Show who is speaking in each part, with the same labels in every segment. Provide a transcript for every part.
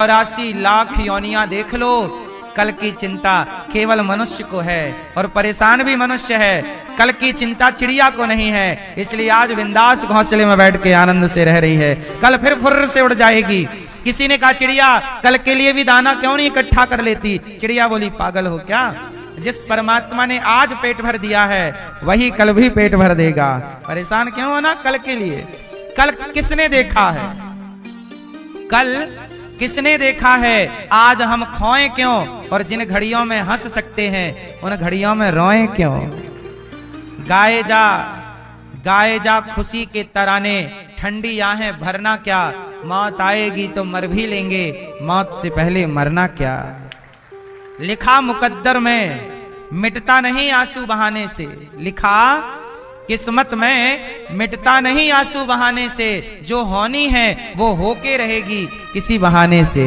Speaker 1: 84 लाख योनियां देख लो, कल की चिंता केवल मनुष्य को है और परेशान भी मनुष्य है। कल की चिंता चिड़िया को नहीं है, इसलिए आज बिंदास घोंसले में बैठ के आनंद से रह रही है, कल फिर फुर्र से उड़ जाएगी। किसी ने कहा चिड़िया कल के लिए भी दाना क्यों नहीं इकट्ठा कर लेती? चिड़िया बोली पागल हो क्या? जिस परमात्मा ने आज पेट भर दिया है वही कल भी पेट भर देगा। परेशान क्यों होना कल के लिए? कल किसने देखा है? कल किसने देखा है? आज हम खोएं क्यों? और जिन घड़ियों में हंस सकते हैं उन घड़ियों में रोएं क्यों? गाए जा खुशी के तराने, ठंडी आहें भरना क्या, मौत आएगी तो मर भी लेंगे, मौत से पहले मरना क्या। लिखा मुकद्दर में मिटता नहीं आंसू बहाने से, लिखा किस्मत में मिटता नहीं आंसू बहाने से, जो होनी है वो होके रहेगी किसी बहाने से।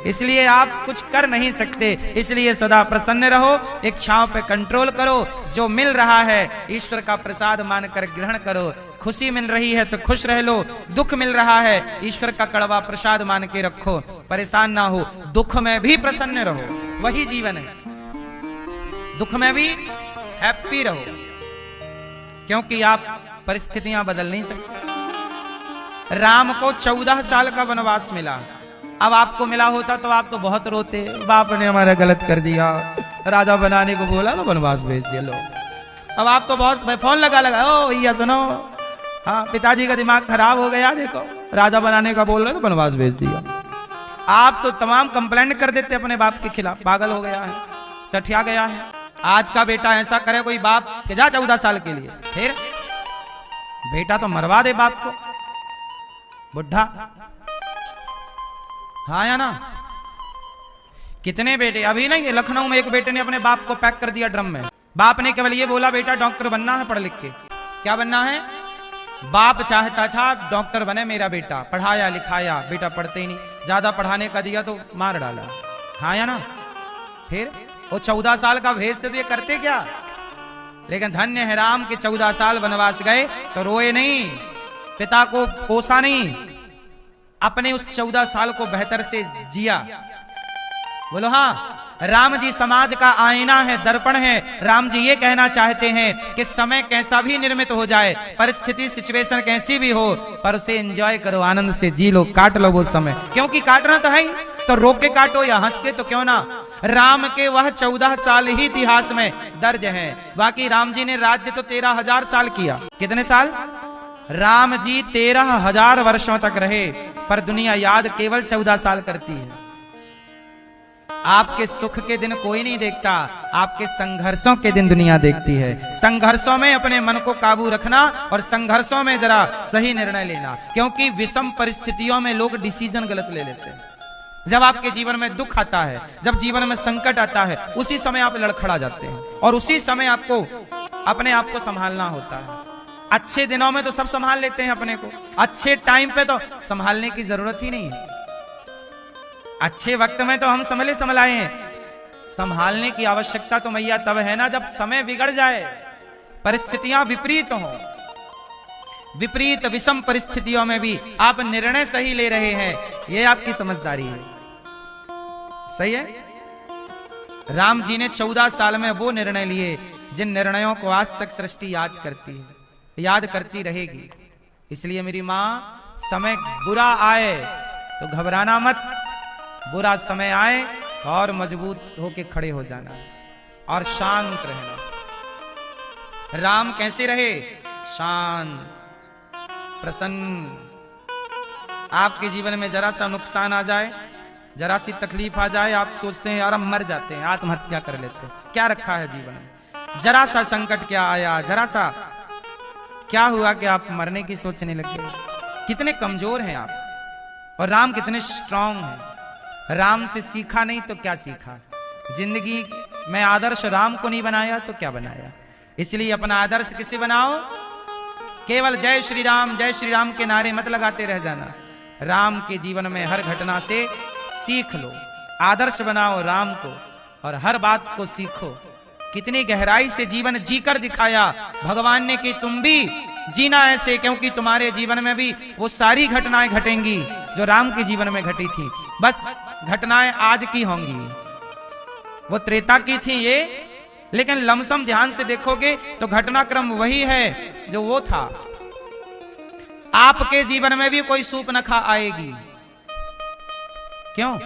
Speaker 1: इसलिए आप कुछ कर नहीं सकते, इसलिए सदा प्रसन्न रहो, इच्छाओं पे कंट्रोल करो। जो मिल रहा है ईश्वर का प्रसाद मानकर ग्रहण करो। खुशी मिल रही है तो खुश रह लो, दुख मिल रहा है ईश्वर का कड़वा प्रसाद मान के रखो। परेशान ना हो, दुख में भी प्रसन्न रहो, वही जीवन है। दुख में भी हैप्पी रहो, क्योंकि आप परिस्थितियां बदल नहीं सकते। राम को 14 साल का वनवास मिला, अब आपको मिला होता तो आप तो बहुत रोते, बाप ने हमारा गलत कर दिया, राजा बनाने को बोला तो वनवास भेज दिया। लो अब आप तो बहुत फोन लगा ओ भैया सुनो, हाँ पिताजी का दिमाग खराब हो गया, देखो राजा बनाने का बोल रहे तो वनवास भेज दिया। आप तो तमाम कंप्लेंट कर देते अपने बाप के खिलाफ, पागल हो गया है, सठिया गया है। आज का बेटा ऐसा करे कोई बाप कि जा 14 साल के लिए, फिर बेटा तो मरवा दे बाप को, बुढ़ा। हाँ या ना? कितने बेटे, अभी नहीं लखनऊ में एक बेटे ने अपने बाप को पैक कर दिया ड्रम में। बाप ने केवल ये बोला बेटा डॉक्टर बनना है पढ़ लिख के। क्या बनना है? बाप चाहता था डॉक्टर बने मेरा बेटा, पढ़ाया लिखाया, बेटा पढ़ते ही नहीं, ज्यादा पढ़ाने का दिया तो मार डाला। हाँ या ना? फिर वो 14 साल का भेजते तो ये करते क्या? लेकिन धन्य है राम के 14 साल वनवास गए तो रोए नहीं, पिता को कोसा नहीं, अपने उस 14 साल को बेहतर से जिया। बोलो हाँ, राम जी समाज का आईना है, दर्पण है। राम जी ये कहना चाहते हैं कि समय कैसा भी निर्मित हो जाए, परिस्थिति सिचुएशन कैसी भी हो, पर उसे एंजॉय करो, आनंद से जी लो, काट लो वो समय, क्योंकि काटना तो है ही, तो रो के काटो या हंस के तो क्यों ना। राम के वह 14 साल ही इतिहास में दर्ज है, बाकी राम जी ने राज्य तो 13,000 साल किया। कितने साल? राम जी 13,000 वर्षों तक रहे, पर दुनिया याद केवल 14 साल करती है। आपके सुख के दिन कोई नहीं देखता, आपके संघर्षों के दिन दुनिया देखती है। संघर्षों में अपने मन को काबू रखना और संघर्षों में जरा सही निर्णय लेना, क्योंकि विषम परिस्थितियों में लोग डिसीजन गलत ले लेते हैं। जब आपके जीवन में दुख आता है, जब जीवन में संकट आता है, उसी समय आप लड़खड़ा जाते हैं और उसी समय आपको अपने आप को संभालना होता है। अच्छे दिनों में तो सब संभाल लेते हैं अपने को, अच्छे टाइम पे तो संभालने की जरूरत ही नहीं है। अच्छे वक्त में तो हम संभलाए हैं, संभालने की आवश्यकता तो मैया तब है ना जब समय बिगड़ जाए, परिस्थितियां विपरीत हो। विपरीत विषम परिस्थितियों में भी आप निर्णय सही ले रहे हैं, यह आपकी समझदारी है। सही है? राम जी ने 14 साल में वो निर्णय लिए जिन निर्णयों को आज तक सृष्टि याद करती है, याद करती रहेगी। इसलिए मेरी मां, समय बुरा आए तो घबराना मत, बुरा समय आए और मजबूत होके खड़े हो जाना और शांत रहना। राम कैसे रहे? शांत, प्रसन्न। आपके जीवन में जरा सा नुकसान आ जाए, जरा सी तकलीफ आ जाए, आप सोचते हैं यार हम मर जाते हैं, आत्महत्या कर लेते हैं। क्या रखा है जीवन में? जरा सा संकट क्या आया, जरा सा क्या हुआ कि आप मरने की सोचने लगे? कितने कमजोर हैं आप, और राम कितने स्ट्रांग हैं। राम से सीखा नहीं तो क्या सीखा? जिंदगी में आदर्श राम को नहीं बनाया तो क्या बनाया? इसलिए अपना आदर्श किसे बनाओ? केवल जय श्री राम के नारे मत लगाते रह जाना। राम के जीवन में हर घटना से सीख लो, आदर्श बनाओ राम को और हर बात को सीखो। कितनी गहराई से जीवन जीकर दिखाया भगवान ने कि तुम भी जीना ऐसे, क्योंकि तुम्हारे जीवन में भी वो सारी घटनाएं घटेंगी जो राम के जीवन में घटी थी। बस घटनाएं आज की होंगी, वो त्रेता की थी ये, लेकिन लमसम ध्यान से देखोगे तो घटनाक्रम वही है जो वो था। आपके जीवन में भी कोई सूर्पनखा आएगी, क्यों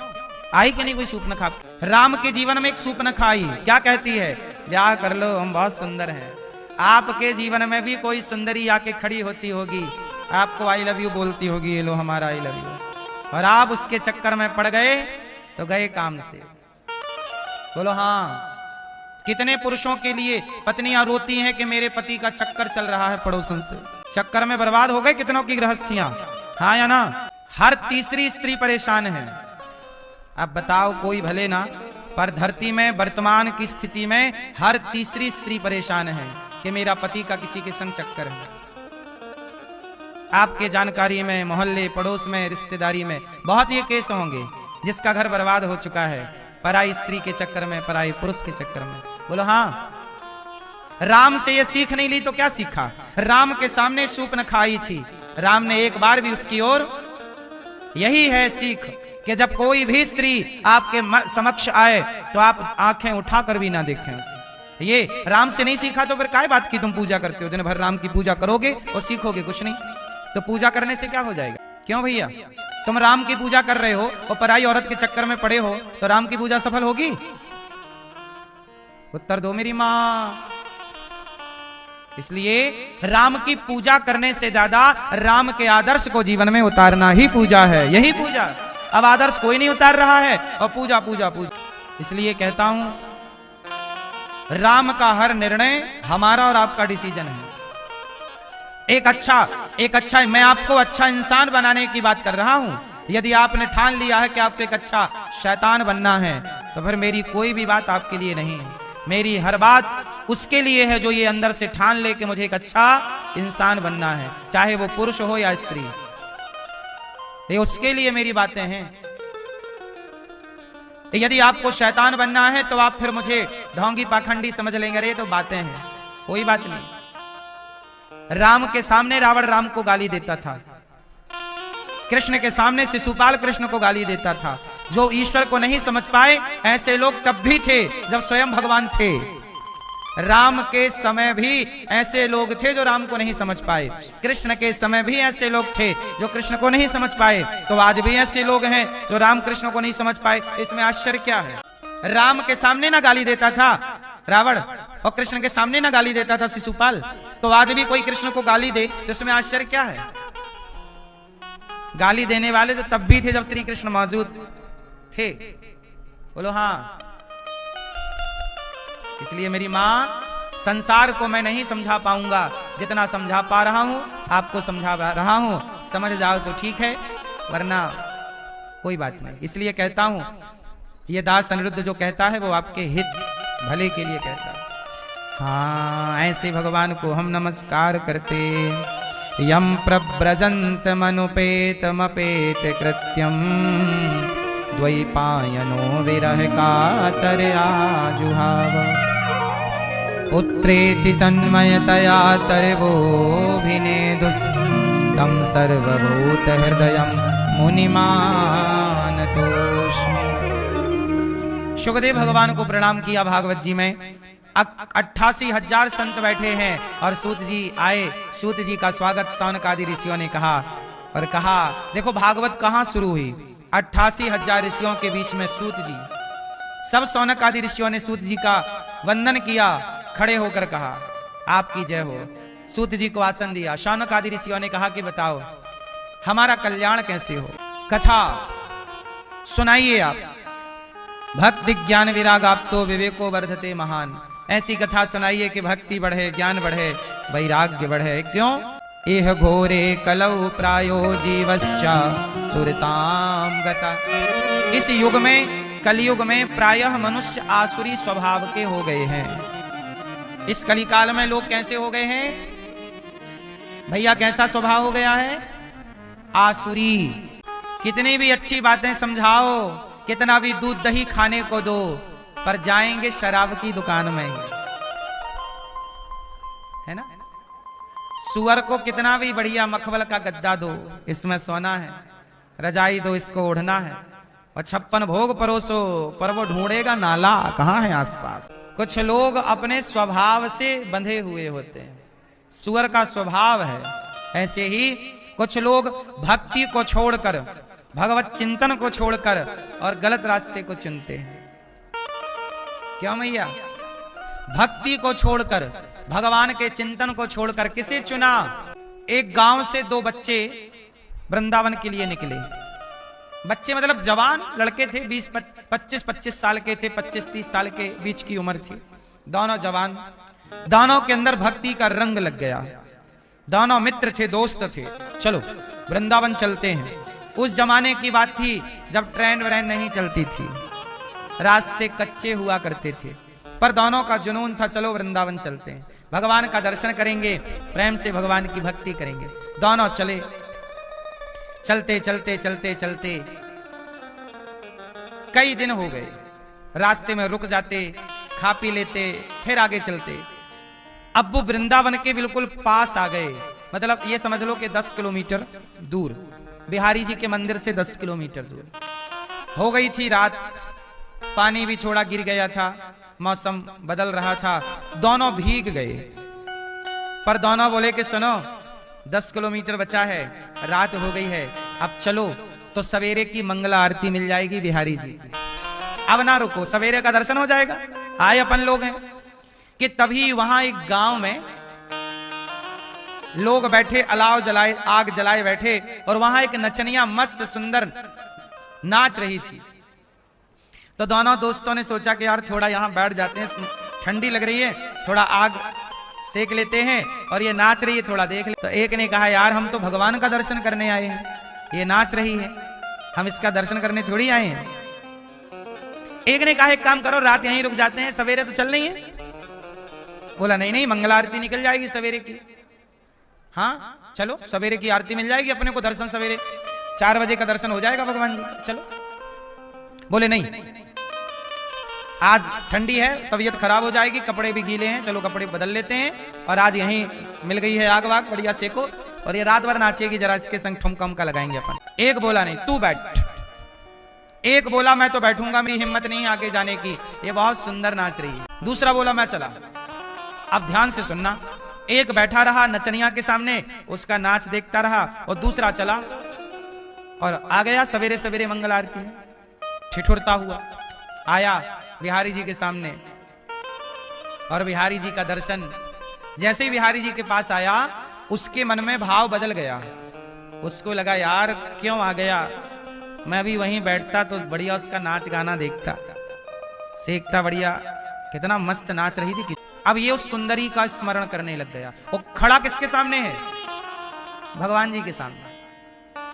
Speaker 1: आई कि नहीं कोई सूर्पनखा? राम के जीवन में एक सूर्पनखा आई, क्या कहती है? ब्याह कर लो, हम बहुत सुंदर हैं। आपके जीवन में भी कोई सुंदरी आके खड़ी होती होगी, आपको आई लव यू बोलती होगी, ये लो हमारा आई लव यू, और आप उसके चक्कर में पड़ गए तो गए काम से। बोलो हाँ। कितने पुरुषों के लिए पत्नियां रोती हैं कि मेरे पति का चक्कर चल रहा है पड़ोसन से, चक्कर में बर्बाद हो गए कितनों की गृहस्थियां, हाँ या ना? हर तीसरी स्त्री परेशान है। अब बताओ, कोई भले ना, पर धरती में वर्तमान की स्थिति में हर तीसरी स्त्री परेशान है कि मेरा पति का किसी के संग चक्कर है। आपके जानकारी में, मोहल्ले पड़ोस में, रिश्तेदारी में बहुत ये केस होंगे जिसका घर बर्बाद हो चुका है पराई स्त्री के चक्कर में, पराई पुरुष के चक्कर में। बोलो हाँ। राम से ये सीख नहीं ली तो क्या सीखा? राम के सामने सूर्पनखा आई थी, राम ने एक बार भी उसकी ओर, यही है सीख कि जब कोई भी स्त्री आपके समक्ष आए तो आप आंखें उठाकर भी ना देखें उसे। ये राम से नहीं सीखा तो फिर काय बात की तुम पूजा करते हो? दिन भर राम की पूजा करोगे और सीखोगे कुछ नहीं, तो पूजा करने से क्या हो जाएगा? क्यों भैया, तुम राम की पूजा कर रहे हो और पराई औरत के चक्कर में पड़े हो, तो राम की पूजा सफल होगी? उत्तर दो मेरी मां। इसलिए राम की पूजा करने से ज्यादा राम के आदर्श को जीवन में उतारना ही पूजा है, यही पूजा। अब आदर्श कोई नहीं उतार रहा है और पूजा पूजा पूजा। इसलिए कहता हूं राम का हर निर्णय हमारा और आपका डिसीजन है। एक अच्छा मैं आपको अच्छा इंसान बनाने की बात कर रहा हूं। यदि आपने ठान लिया है कि आपको एक अच्छा शैतान बनना है तो फिर मेरी कोई भी बात आपके लिए नहीं है। मेरी हर बात उसके लिए है जो ये अंदर से ठान ले कि मुझे एक अच्छा इंसान बनना है, चाहे वो पुरुष हो या स्त्री, ये उसके लिए मेरी बातें हैं। यदि आपको शैतान बनना है तो आप फिर मुझे ढोंगी पाखंडी समझ लेंगे, अरे तो बातें हैं, कोई बात नहीं। राम के सामने रावण राम को गाली देता था, कृष्ण के सामने शिशुपाल कृष्ण को गाली देता था। जो ईश्वर को नहीं समझ पाए ऐसे लोग तब भी थे जब स्वयं भगवान थे। राम के समय भी ऐसे लोग थे जो राम को नहीं समझ पाए, कृष्ण के समय भी ऐसे लोग थे जो कृष्ण को नहीं समझ पाए, तो आज भी ऐसे लोग हैं जो राम कृष्ण को नहीं समझ पाए। इसमें आश्चर्य क्या है? राम के सामने ना गाली देता था रावण और कृष्ण के सामने ना गाली देता था शिशुपाल, तो आज भी कोई कृष्ण को गाली दे तो इसमें आश्चर्य क्या है? गाली देने वाले तो तब भी थे जब श्री कृष्ण मौजूद थे। बोलो हाँ। इसलिए मेरी मां, संसार को मैं नहीं समझा पाऊंगा, जितना समझा पा रहा हूं आपको समझा रहा हूं, समझ जाओ तो ठीक है, वरना कोई बात नहीं। इसलिए कहता हूं ये दास अनिरुद्ध जो कहता है वो आपके हित भले के लिए कहता है। हाँ, ऐसे भगवान को हम नमस्कार करते। यम प्रव्रजंत मनुपेतमपेत कृत्यम द्वैपायनो विरह कातर आजुहाव पुत्रेति तन्मयतया तर्वोऽभिनेदुस् तं सर्वभूत हृदयं मुनिमानतोऽस्मि। शुकदेव भगवान को प्रणाम किया भागवत जी में। 88,000 संत बैठे हैं और सूत जी आए। सूत जी का स्वागत शौनक आदि ऋषियों ने कहा और कहा, देखो भागवत कहाँ शुरू हुई? 88,000 ऋषियों के बीच में सूत जी, सब शौनक आदि ऋषियों ने सूत जी का वंदन किया, खड़े होकर कहा आपकी जय हो। सूत जी को आसन दिया। शौनक आदि ऋषियों ने कहा कि बताओ हमारा कल्याण कैसे हो? कथा सुनाइए आप। भक्ति ज्ञान विराग आप तो विवेको वर्धते महान। ऐसी कथा सुनाइए कि भक्ति बढ़े, ज्ञान बढ़े, वैराग्य बढ़े। क्यों? एह घोरे कलौ प्रायो जीवश्चा सुरताम गता। इस युग में, कलयुग में प्रायः मनुष्य आसुरी स्वभाव के हो गए हैं। इस कलिकाल में लोग कैसे हो गए हैं भैया? कैसा स्वभाव हो गया है? आसुरी। कितनी भी अच्छी बातें समझाओ, कितना भी दूध दही खाने को दो, पर जाएंगे शराब की दुकान में, है ना? सुअर को कितना भी बढ़िया मखमल का गद्दा दो, इसमें सोना है, रजाई दो, इसको ओढ़ना है, और 56 भोग परोसो, पर वो ढूंढेगा नाला कहाँ है आसपास। कुछ लोग अपने स्वभाव से बंधे हुए होते हैं, सुअर का स्वभाव है। ऐसे ही कुछ लोग भक्ति को छोड़कर, भगवत चिंतन को छोड़कर और गलत रास्ते को चुनते हैं। क्यों मैया? भक्ति को छोड़कर, भगवान के चिंतन को छोड़कर किसे चुना? एक गांव से 2 बच्चे वृंदावन के लिए निकले। बच्चे मतलब जवान लड़के थे, 25 साल के थे, 25-30 साल के बीच की उम्र थी। दोनों जवान, दोनों के अंदर भक्ति का रंग लग गया। दोनों मित्र थे, दोस्त थे। चलो वृंदावन चलते हैं। उस जमाने की बात थी जब ट्रेन व्रेन नहीं चलती थी, रास्ते कच्चे हुआ करते थे, पर दोनों का जुनून था, चलो वृंदावन चलते हैं, भगवान का दर्शन करेंगे, प्रेम से भगवान की भक्ति करेंगे। दोनों चले। चलते चलते चलते चलते कई दिन हो गए। रास्ते में रुक जाते, खा पी लेते, फिर आगे चलते। अब वो वृंदावन के बिल्कुल पास आ गए, मतलब ये समझ लो कि 10 किलोमीटर दूर, बिहारी जी के मंदिर से 10 किलोमीटर दूर। हो गई थी रात, पानी भी थोड़ा गिर गया था, मौसम बदल रहा था, दोनों भीग गए। पर दोनों बोले कि सुनो, 10 किलोमीटर बचा है, रात हो गई है, अब चलो तो सवेरे की मंगला आरती मिल जाएगी बिहारी जी। अब ना रुको, सवेरे का दर्शन हो जाएगा, आए अपन लोग हैं। कि तभी वहां एक गांव में लोग बैठे, अलाव जलाए, आग जलाए बैठे, और वहां एक नचनिया मस्त सुंदर नाच रही थी। तो दोनों दोस्तों ने सोचा कि यार थोड़ा यहां बैठ जाते हैं, ठंडी लग रही है, थोड़ा आग सेक लेते हैं, और ये नाच रही है थोड़ा देख ले। तो एक ने कहा यार हम तो भगवान का दर्शन करने आए हैं, ये नाच रही है, हम इसका दर्शन करने थोड़ी आए हैं। एक ने कहा एक काम करो, रात यहीं रुक जाते हैं, सवेरे तो चल नहीं है। बोला नहीं नहीं, मंगला आरती निकल जाएगी सवेरे की। हाँ चलो, सवेरे की आरती मिल जाएगी अपने को, दर्शन सवेरे 4 बजे का दर्शन हो जाएगा भगवान जी, चलो। बोले नहीं, आज ठंडी है, तबीयत खराब हो जाएगी, कपड़े भी गीले हैं, चलो कपड़े बदल लेते हैं, और आज यहीं मिल गई है आग वाग, बढ़िया सेको, और ये रात भर नाचेगी, जरा इसके संग ठुमका उमका लगाएंगे अपन। एक बोला नहीं, तू बैठ। एक बोला मैं तो बैठूंगा, मेरी हिम्मत नहीं आगे जाने की, ये बहुत सुंदर नाच रही है। दूसरा बोला मैं चला। अब ध्यान से सुनना, एक बैठा रहा नचनिया के सामने, उसका नाच देखता रहा, और दूसरा चला और आ गया सवेरे सवेरे मंगल आरती में, ठिठुरता हुआ आया बिहारी जी के सामने। और बिहारी जी का दर्शन, जैसे ही बिहारी जी के पास आया, उसके मन में भाव बदल गया। उसको लगा यार क्यों आ गया, मैं भी वहीं बैठता तो बढ़िया उसका नाच गाना देखता, सीखता, बढ़िया कितना मस्त नाच रही थी। अब ये उस सुंदरी का स्मरण करने लग गया। वो खड़ा किसके सामने है? भगवान जी के सामने,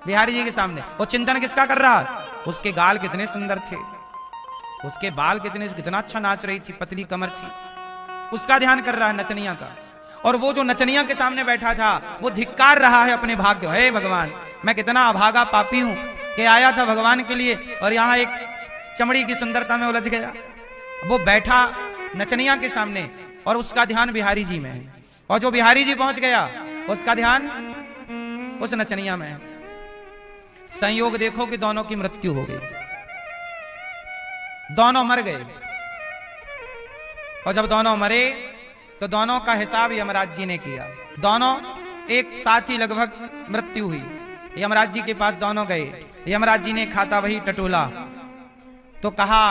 Speaker 1: बिहारी जी के सामने। वो चिंतन किसका कर रहा? उसके गाल कितने सुंदर थे, उसके बाल कितने, कितना अच्छा नाच रही थी, पतली कमर थी, उसका ध्यान कर रहा है, नचनिया का। और वो जो नचनिया के सामने बैठा था, वो धिक्कार रहा है अपने भाग्य, हे भगवान मैं कितना अभागा पापी हूं कि आया था भगवान के लिए और यहां एक चमड़ी की सुंदरता में उलझ गया। वो बैठा नचनिया के सामने और उसका ध्यान बिहारी जी में है, और जो बिहारी जी पहुंच गया उसका ध्यान उस नचनिया में है। संयोग देखो कि दोनों की मृत्यु हो गई, दोनों मर गए। और जब दोनों मरे तो दोनों का हिसाब यमराज जी ने किया। दोनों एक साथ ही लगभग मृत्यु हुई। यमराज जी के पास दोनों गए, यमराज जी ने खाता वही टटोला, तो कहा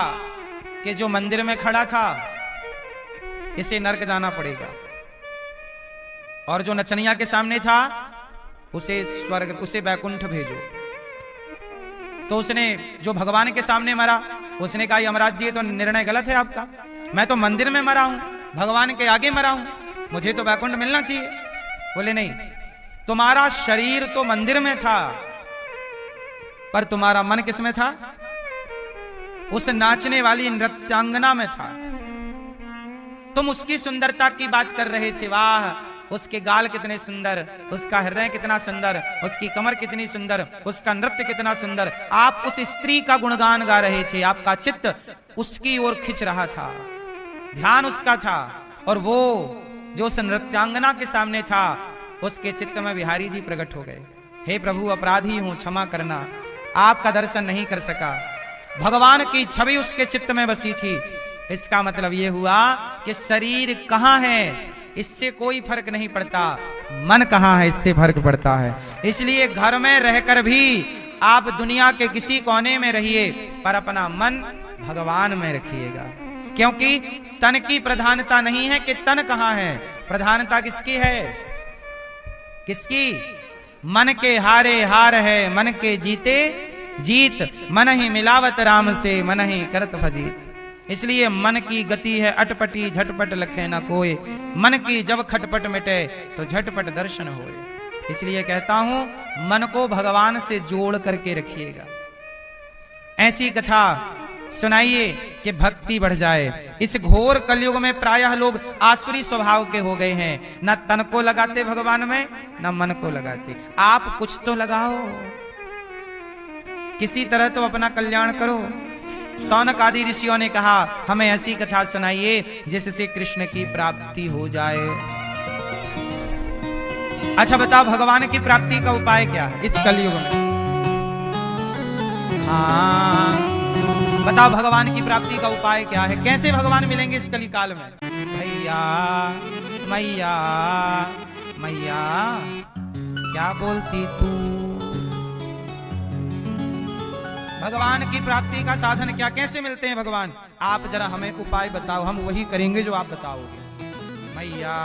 Speaker 1: कि जो मंदिर में खड़ा था इसे नरक जाना पड़ेगा, और जो नचनिया के सामने था उसे स्वर्ग, उसे बैकुंठ भेजो। तो उसने, जो भगवान के सामने मरा, उसने कहा यमराज जी ये तो निर्णय गलत है आपका, मैं तो मंदिर में मरा हूं, भगवान के आगे मरा हूं, मुझे तो बैकुंठ मिलना चाहिए। बोले नहीं, तुम्हारा शरीर तो मंदिर में था पर तुम्हारा मन किस में था? उस नाचने वाली नृत्यांगना में था। तुम उसकी सुंदरता की बात कर रहे थे, वाह उसके गाल कितने सुंदर, उसका हृदय कितना सुंदर, उसकी कमर कितनी सुंदर, उसका नृत्य कितना सुंदर। आप उस स्त्री का गुणगान गा रहे थे, आपका चित्त उसकी ओर खिंच रहा था, ध्यान उसका था। और वो जो उस नृत्यांगना के सामने था, उसके चित्त में बिहारी जी प्रकट हो गए। हे प्रभु अपराधी हूं, क्षमा करना, आपका दर्शन नहीं कर सका। भगवान की छवि उसके चित्त में बसी थी। इसका मतलब यह हुआ कि शरीर कहाँ है इससे कोई फर्क नहीं पड़ता, मन कहाँ है इससे फर्क पड़ता है। इसलिए घर में रहकर भी आप दुनिया के किसी कोने में रहिए, पर अपना मन भगवान में रखिएगा, क्योंकि तन की प्रधानता नहीं है कि तन कहाँ है, प्रधानता किसकी है? किसकी? मन के हारे हार है, मन के जीते जीत, मन ही मिलावत राम से, मन ही करत फजीत। इसलिए मन की गति है अटपटी, झटपट लखे न कोय, मन की जब खटपट मिटे तो झटपट दर्शन होए। इसलिए कहता हूं मन को भगवान से जोड़ करके रखिएगा। ऐसी कथा सुनाइए कि भक्ति बढ़ जाए। इस घोर कलयुग में प्रायः लोग आसुरी स्वभाव के हो गए हैं, न तन को लगाते भगवान में, न मन को लगाते। आप कुछ तो लगाओ, किसी तरह तो अपना कल्याण करो। सौनक आदि ऋषियों ने कहा हमें ऐसी कथा सुनाइए जिससे कृष्ण की प्राप्ति हो जाए। अच्छा बताओ भगवान की प्राप्ति का उपाय क्या है इस कलयुग में? हाँ बताओ भगवान की प्राप्ति का उपाय क्या है? कैसे भगवान मिलेंगे इस कलिकाल में? भैया मैया मैया क्या बोलती तू? भगवान की प्राप्ति का साधन क्या, कैसे मिलते हैं भगवान? आप जरा हमें उपाय बताओ, हम वही करेंगे जो आप बताओगे। मैया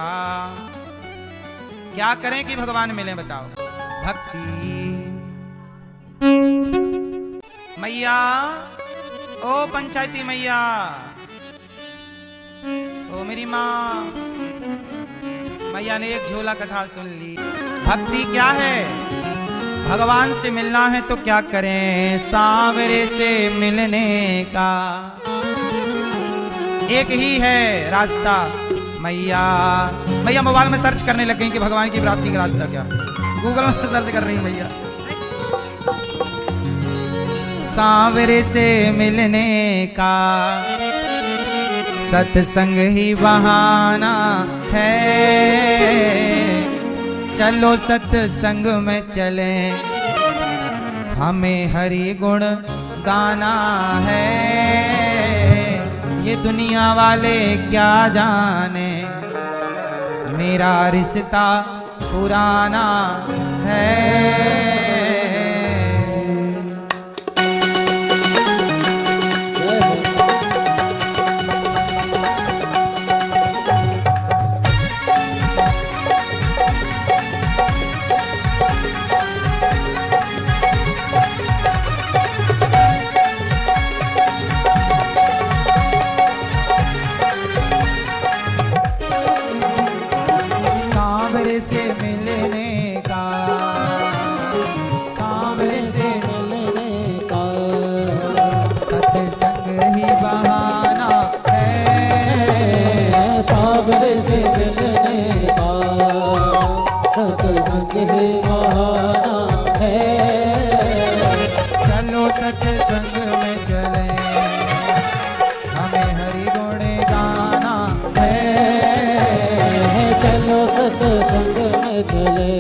Speaker 1: क्या करें कि भगवान मिले बताओ? भक्ति। मैया ओ पंचायती मैया, ओ मेरी माँ। मैया ने एक झोला कथा सुन ली। भक्ति क्या है? भगवान से मिलना है तो क्या करें? सांवरे से मिलने का एक ही है रास्ता। मैया मैया मोबाइल में सर्च करने लग गई कि भगवान की प्राप्ति का रास्ता क्या, गूगल में सर्च कर रही है मैया। सांवरे से मिलने का सत्संग ही बहाना है, चलो सत्संग में चले, हमें हरि गुण गाना है। ये दुनिया वाले क्या जाने, मेरा रिश्ता पुराना है। सत्संग में चले, हमें हरि गुण गाना है।
Speaker 2: चलो सत्संग में चले,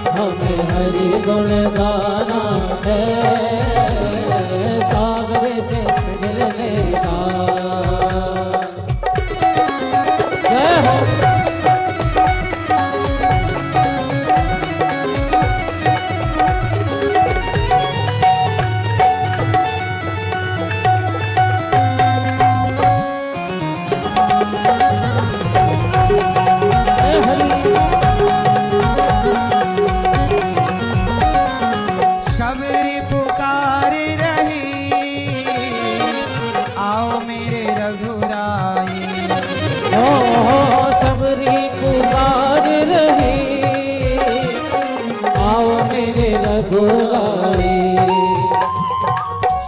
Speaker 2: हमें हरि गुण गाना है। सागरे से मिलने का जय हो।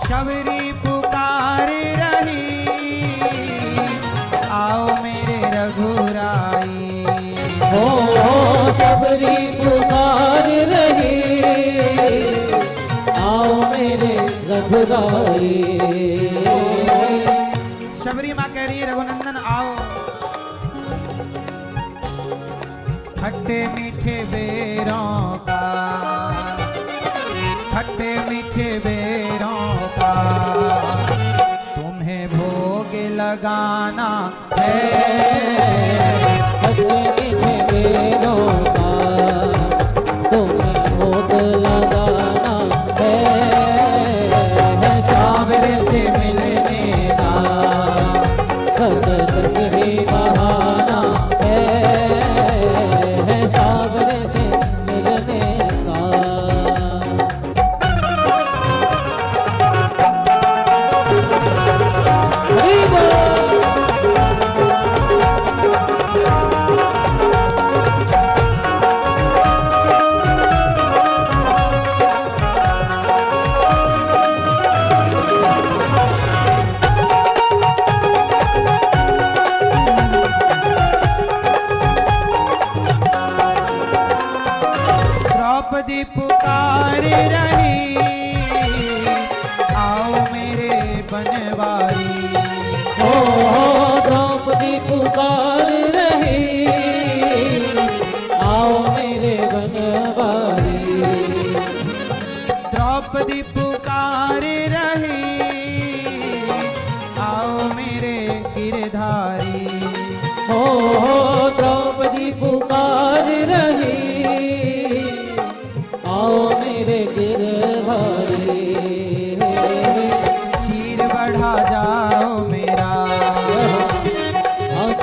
Speaker 1: शबरी पुकार रही, आओ मेरे रघुराई।
Speaker 2: ओ शबरी पुकार रही, आओ मेरे रघुराई।
Speaker 1: शबरी माँ कह रही है रघुनंदन आओ। खट्टे मीठे बेरों का, खट्टे मीठे बेरों का लगाना है।
Speaker 2: खट्टे मीठे बेरों का तुम्हें भोग लगाना है। सावरे से मिलने का सत्संग ही बहाना है। सावरे से मिलने का
Speaker 1: द्रौपदी पुकार रही आओ मेरे बनवारी।
Speaker 2: हो द्रौपदी पुकार रही आओ मेरे बनवारी।
Speaker 1: द्रौपदी पुकार रही आओ मेरे गिरधारी।
Speaker 2: हो द्रौपदी पुकार रही आओ मेरे गिरधारी।
Speaker 1: चीर बढ़ा जाओ मेरा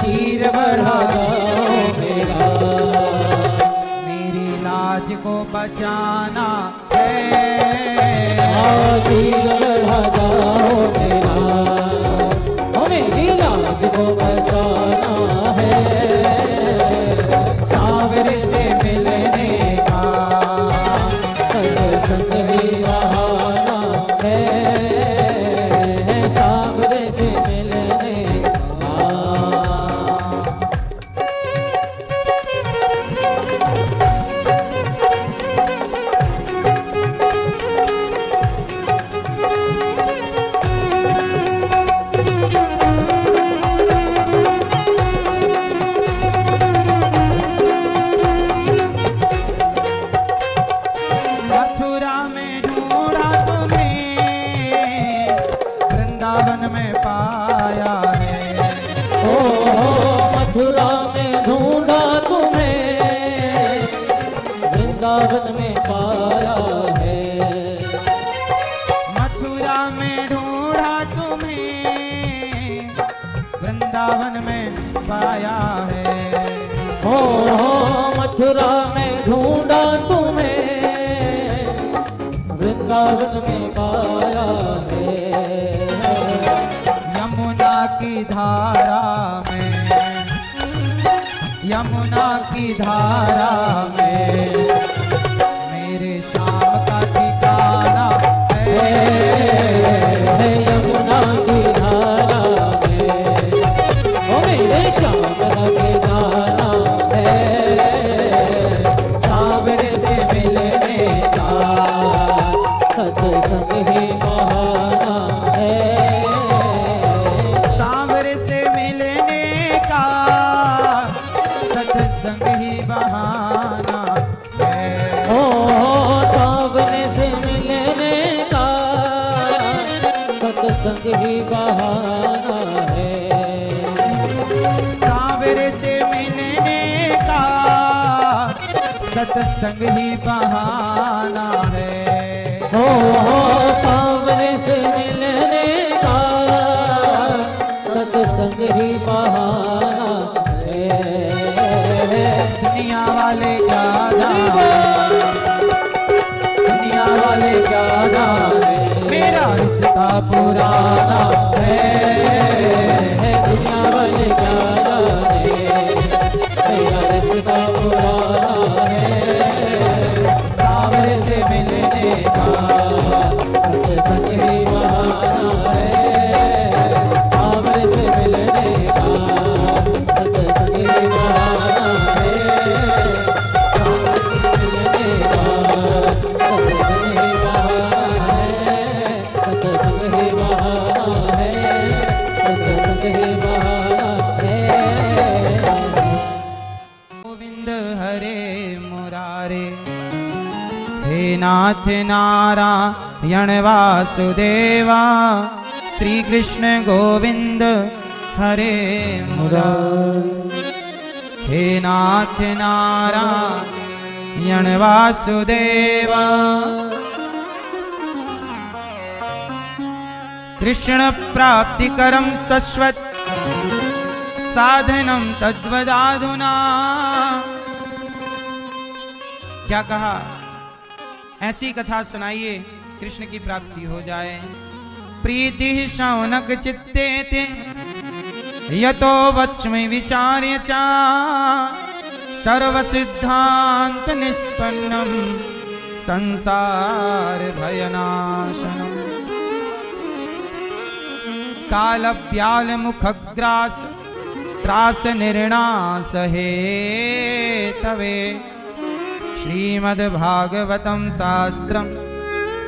Speaker 2: चीर बढ़ा जाओ मेरा।
Speaker 1: मेरी लाज को बचाना है।
Speaker 2: चीर बढ़ा जाओ मेरा मेरी लाज को बचाना है।
Speaker 1: सावरे से मिलने का
Speaker 2: सत्संग ही बहाना है। सावरे से मिलने का
Speaker 1: मथुरा में ढूंढा तुम्हें वृंदावन में पाया है।
Speaker 2: ओ मथुरा में ढूंढा तुम्हें वृंदावन में पाया है।
Speaker 1: मथुरा में ढूंढा तुम्हें वृंदावन में पाया है।
Speaker 2: हो मथुरा में ढूंढा तुम्हें वृंदावन में पाया है।
Speaker 1: यमुना की धारा में यमुना की धारा में मेरे श्याम का ठिकाना है।
Speaker 2: यमुना की धारा में ओ मेरे श्याम का ठिकाना है।
Speaker 1: सावरे से मिलने का
Speaker 2: सत्संग ही बहाना है।
Speaker 1: सावरे से मिलने का सत्संग ही बहाना है।
Speaker 2: ओ सावरे से मिलने का सत्संग ही बहाना है।
Speaker 1: सावरे से मिलने का सत्संग ही बहाना है।
Speaker 2: हो सावरे से मिलने का सत्संग ही बहाना है।
Speaker 1: दुनिया वाले क्या जाने दुनिया वाले क्या जाने मेरा रिश्ता पुराना है।
Speaker 2: दुनिया वाले क्या जाने मेरा रिश्ता पुराना है।
Speaker 1: सावरे से मिलने का
Speaker 2: सत्संग ही बहाना है। सावरे से मिलने का सत्संग ही बहाना है। सावरे से मिलने का सत्संग ही बहाना है। सत्संग ही बहाना है। सत्संग ही बहाना है।
Speaker 1: गोविंद हरे मुरारे हे नाथ नारायण वासुदेवा। श्री कृष्ण गोविंद हरे मुरारी। हे नाथ नारायण वासुदेवा कृष्ण प्राप्तिकरं शश्वत साधनम तद्वदाधुना। क्या कहा? ऐसी कथा सुनाइए कृष्ण की प्राप्ति हो जाए। प्रीति शौनक चित्ते ते यतो वच्मि विचार्य चा सर्व सिद्धांत निष्पन्नम संसार भयनाशनम। काल व्याल मुखग्रास त्रास निर्णास हे तवे श्रीमद्भागवतं शास्त्रं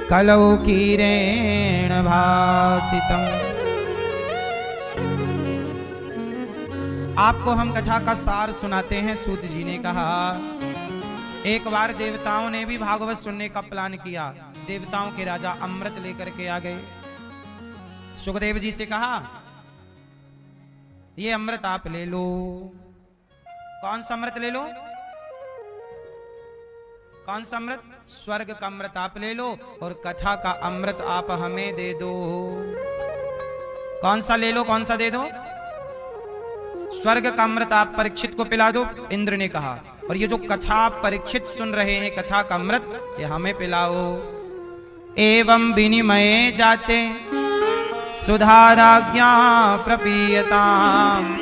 Speaker 1: कलौ कीरेण भासितम्। आपको हम कथा का सार सुनाते हैं। सूत जी ने कहा, एक बार देवताओं ने भी भागवत सुनने का प्लान किया। देवताओं के राजा अमृत लेकर के आ गए। सुखदेव जी से कहा, ये अमृत आप ले लो। कौन सा अमृत ले लो? कौन सा अमृत? स्वर्ग का अमृत आप ले लो और कथा का अमृत आप हमें दे दो। कौन सा ले लो, कौन सा दे दो? स्वर्ग का अमृत आप परीक्षित को पिला दो, इंद्र ने कहा। और ये जो कथा परीक्षित सुन रहे हैं, कथा का अमृत, ये हमें पिलाओ। एवं विनिमये जाते सुधाराज्ञा प्रपीयताम्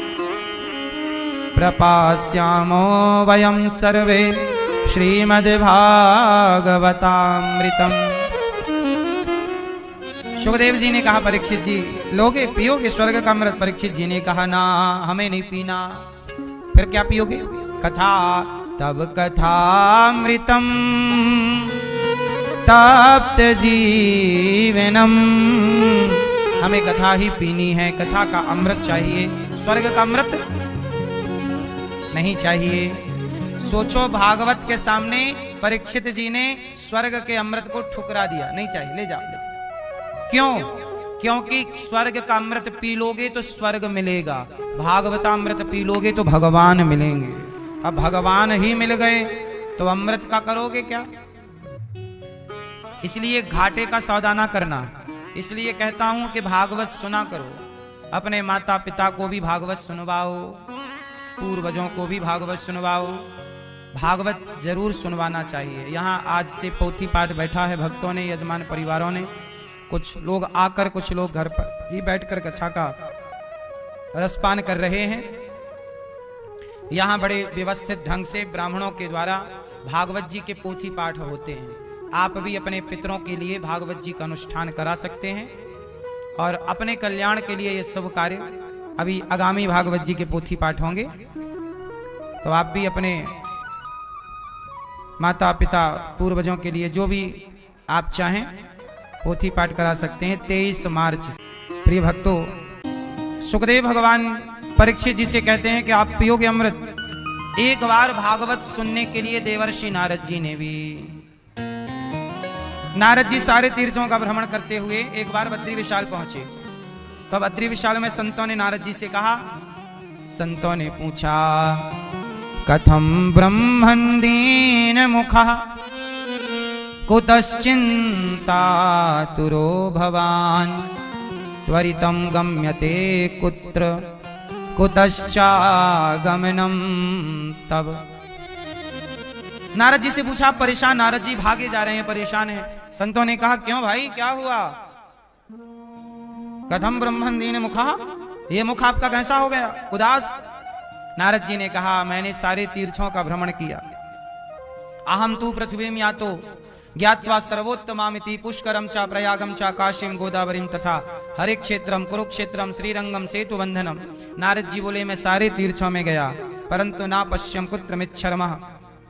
Speaker 1: प्रपास्यामो वयं सर्वे श्रीमद्भागवतामृतम्। सुखदेव जी ने कहा, परीक्षित जी लोगे, पियोगे स्वर्ग का अमृत? परीक्षित जी ने कहा, ना हमें नहीं पीना। फिर क्या पियोगे? कथा। तब कथामृतम तप्त जीवनम। हमें कथा ही पीनी है, कथा का अमृत चाहिए, स्वर्ग का अमृत नहीं चाहिए। सोचो, भागवत के सामने परीक्षित जी ने स्वर्ग के अमृत को ठुकरा दिया, नहीं चाहिए, ले जाओ। क्यों? क्योंकि स्वर्ग का अमृत पी लोगे तो स्वर्ग मिलेगा, भागवतामृत पी लोगे तो भगवान मिलेंगे। अब भगवान ही मिल गए तो अमृत का करोगे क्या? इसलिए घाटे का सौदा ना करना। इसलिए कहता हूं कि भागवत सुना करो। अपने माता पिता को भी भागवत सुनवाओ, पूर्वजों को भी भागवत सुनवाओ। भागवत जरूर सुनवाना चाहिए। यहाँ आज से पोथी पाठ बैठा है, भक्तों ने, यजमान परिवारों ने, कुछ लोग आकर, कुछ लोग घर पर ही बैठकर कथा का रसपान कर रहे हैं। यहाँ बड़े व्यवस्थित ढंग से ब्राह्मणों के द्वारा भागवत जी के पोथी पाठ होते हैं। आप भी अपने पितरों के लिए भागवत जी का अनुष्ठान करा सकते हैं और अपने कल्याण के लिए ये सब कार्य। अभी आगामी भागवत जी के पोथी पाठ होंगे, तो आप भी अपने माता पिता पूर्वजों के लिए जो भी आप चाहें पोथी पाठ करा सकते हैं। 23 मार्च। प्रिय भक्तों, सुखदेव भगवान परीक्षित जी से कहते हैं कि आप पियोगे अमृत। एक बार भागवत सुनने के लिए देवर्षि नारद जी ने भी, नारद जी सारे तीर्थों का भ्रमण करते हुए एक बार बद्री विशाल पहुंचे। तो बद्री विशाल में संतों ने नारद जी से कहा, संतों ने पूछा, कथम ब्रह्मन् दीन मुखः कुतश्चिन्तातुरो भवान् त्वरितं गम्यते कुत्र कुतश्चागमनं तव। नारद जी से पूछा, परेशान, नारद जी भागे जा रहे हैं, परेशान हैं। संतों ने कहा, क्यों भाई, क्या हुआ? कथम ब्रह्मन् दीन मुखः, ये मुख आपका कैसा हो गया, उदास? नारद जी ने कहा, मैंने सारे तीर्थों का भ्रमण किया। अहम तु पृथ्वीम यातो ज्ञात्वा सर्वोत्तमामिति पुष्करम च प्रयागम च काशीम गोदावरीम तथा हरे क्षेत्रम कुरुक्षेत्रम श्रीरंगम सेतु बंधनम। नारद जी बोले, मैं सारे तीर्थों में गया, परंतु ना पश्यम कुत्र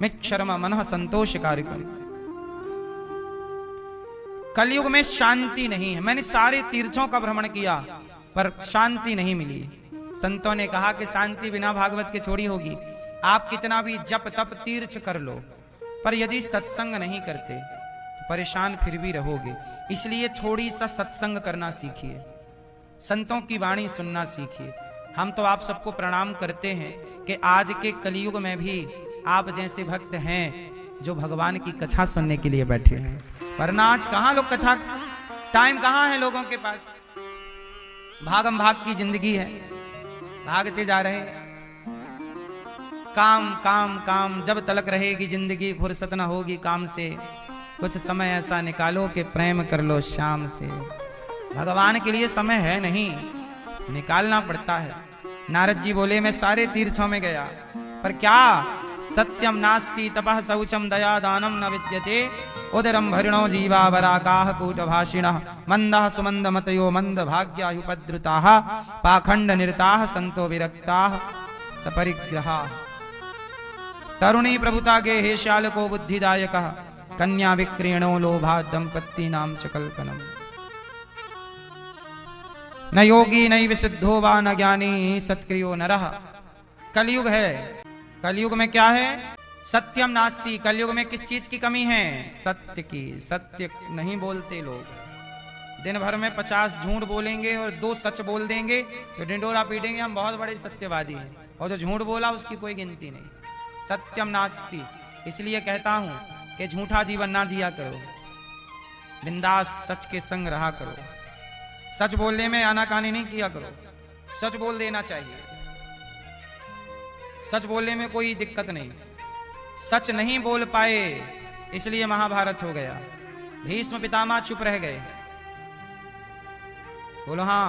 Speaker 1: मिच्छर्म मनः संतोष कार्यक्रम। कलयुग में शांति नहीं है। मैंने सारे तीर्थों का भ्रमण किया पर शांति नहीं मिली। संतों ने कहा कि शांति बिना भागवत के थोड़ी होगी। आप कितना भी जप तप तीर्थ कर लो, पर यदि सत्संग नहीं करते तो परेशान फिर भी रहोगे। इसलिए थोड़ी सा सत्संग करना सीखिए, संतों की वाणी सुनना सीखिए। हम तो आप सबको प्रणाम करते हैं कि आज के कलयुग में भी आप जैसे भक्त हैं जो भगवान की कथा सुनने के लिए बैठे हैं। वरना आज कहाँ लोग कथा, टाइम कहाँ है लोगों के पास। भागम भाग की जिंदगी है, भागते जा रहे हैं, काम काम काम। जब तलक रहेगी जिंदगी फुर्सत न होगी काम से, कुछ समय ऐसा निकालो कि प्रेम कर लो शाम से। भगवान के लिए समय है नहीं, निकालना पड़ता है। नारद जी बोले मैं सारे तीर्थों में गया, पर क्या सत्यम नास्ति तपः शौचम दया दानम न विद्यते। उदरम भरिणो जीवा वराकाः कूटभाषिणः मंदः सुमंद मतयो मंद भाग्यायुपद्रुताः पाखंड निरताः संतो विरक्ताः सपरिग्रहाः। तरुणी प्रभुता गे हे शालको बुद्धिदायकः कन्या विक्रीणो लोभा दंपत्तीनां च कल्पनम्। न योगी न विशुद्धो वा न ज्ञानी सत्क्रियो नरः। कलयुग है, कलयुग में क्या है? सत्यम नास्ति। कलयुग में किस चीज की कमी है? सत्य की। सत्य नहीं बोलते लोग, दिन भर में 50 झूठ बोलेंगे और 2 सच बोल देंगे तो ढिंडोरा पीटेंगे हम बहुत बड़े सत्यवादी हैं, और जो झूठ बोला उसकी कोई गिनती नहीं। सत्यम नास्ति। इसलिए कहता हूं कि झूठा जीवन ना जिया करो, बिंदास सच के संग रहा करो। सच बोलने में आनाकानी नहीं किया करो, सच बोल देना चाहिए। सच बोलने में कोई दिक्कत नहीं। सच नहीं बोल पाए इसलिए महाभारत हो गया। भीष्म पितामह चुप रह गए। बोलो हाँ,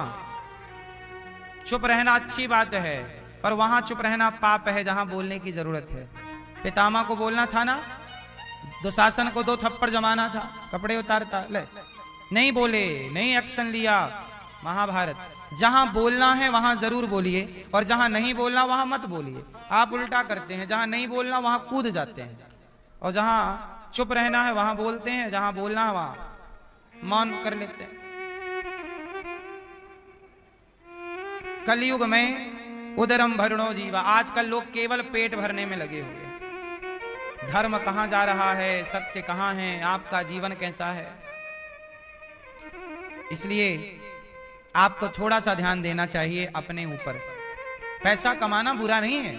Speaker 1: चुप रहना अच्छी बात है, पर वहां चुप रहना पाप है जहां बोलने की जरूरत है। पितामह को बोलना था ना, दुशासन को 2 थप्पड़ जमाना था, कपड़े उतारता, ले नहीं बोले, नहीं एक्शन लिया। महाभारत। जहां बोलना है वहां जरूर बोलिए, और जहां नहीं बोलना वहां मत बोलिए। आप उल्टा करते हैं, जहां नहीं बोलना वहां कूद जाते हैं, और जहां चुप रहना है वहां बोलते हैं, जहां बोलना है वहां मौन कर लेते हैं। कलयुग में उदरम भरणो जीवा। आजकल लोग केवल पेट भरने में लगे हुए हैं। धर्म कहां जा रहा है, सत्य कहां है, आपका जीवन कैसा है। इसलिए आपको थोड़ा सा ध्यान देना चाहिए अपने ऊपर। पैसा कमाना बुरा नहीं है,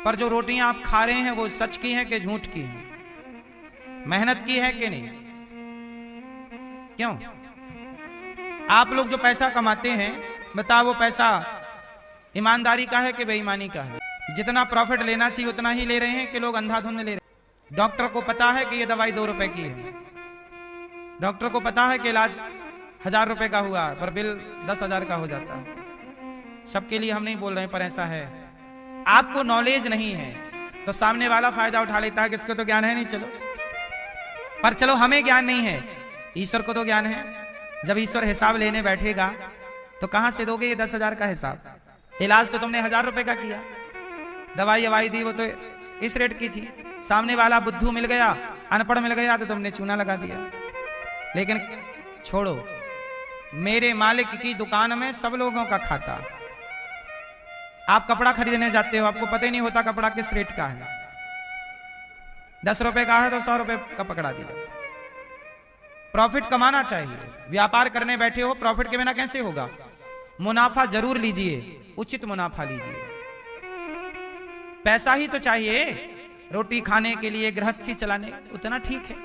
Speaker 1: पर जो रोटियां आप खा रहे हैं वो सच की हैं कि झूठ की हैं, मेहनत की है कि नहीं। क्यों? आप लोग जो पैसा कमाते हैं, बताओ वो पैसा ईमानदारी का है कि बेईमानी का है। जितना प्रॉफिट लेना चाहिए उतना ही ले रहे हैं कि लोग अंधाधुंध ले रहे हैं। डॉक्टर को पता है कि ये दवाई 2 रुपए की है, डॉक्टर को पता है कि इलाज 1000 रुपए का हुआ, पर बिल 10,000 का हो जाता है। सबके लिए हम नहीं बोल रहे हैं, पर ऐसा है। आपको नॉलेज नहीं है तो सामने वाला फायदा उठा लेता है कि इसको तो ज्ञान है नहीं, चलो। पर चलो हमें ज्ञान नहीं है, ईश्वर को तो ज्ञान है। जब ईश्वर हिसाब लेने बैठेगा तो कहां से दोगे ये 10,000 का हिसाब। इलाज तो तुमने 1000 रुपए का किया, दवाई अवाई दी वो तो इस रेट की थी। सामने वाला बुद्धू मिल गया, अनपढ़ मिल गया तो तुमने चूना लगा दिया। लेकिन छोड़ो, मेरे मालिक की दुकान में सब लोगों का खाता। आप कपड़ा खरीदने जाते हो, आपको पता ही नहीं होता कपड़ा किस रेट का है। 10 रुपए का है तो 100 रुपए का पकड़ा दिया। प्रॉफिट कमाना चाहिए। व्यापार करने बैठे हो, प्रॉफिट के बिना कैसे होगा। मुनाफा जरूर लीजिए, उचित मुनाफा लीजिए। पैसा ही तो चाहिए रोटी खाने के लिए, गृहस्थी चलाने, उतना ठीक है।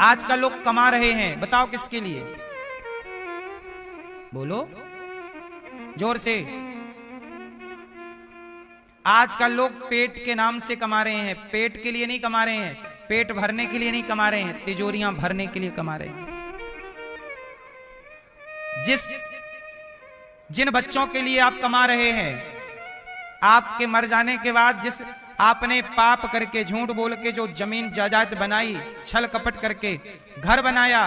Speaker 1: आजकल लोग कमा रहे हैं, बताओ किसके लिए? बोलो जोर से। आजकल लोग पेट के नाम से कमा रहे हैं। पेट के लिए नहीं कमा रहे हैं, पेट भरने के लिए नहीं कमा रहे हैं, तिजोरियां भरने के लिए कमा रहे हैं। जिन बच्चों के लिए आप कमा रहे हैं, आपके मर जाने के बाद जिस आपने पाप करके, झूठ बोल के जो जमीन जायदाद बनाई, छल कपट करके घर बनाया,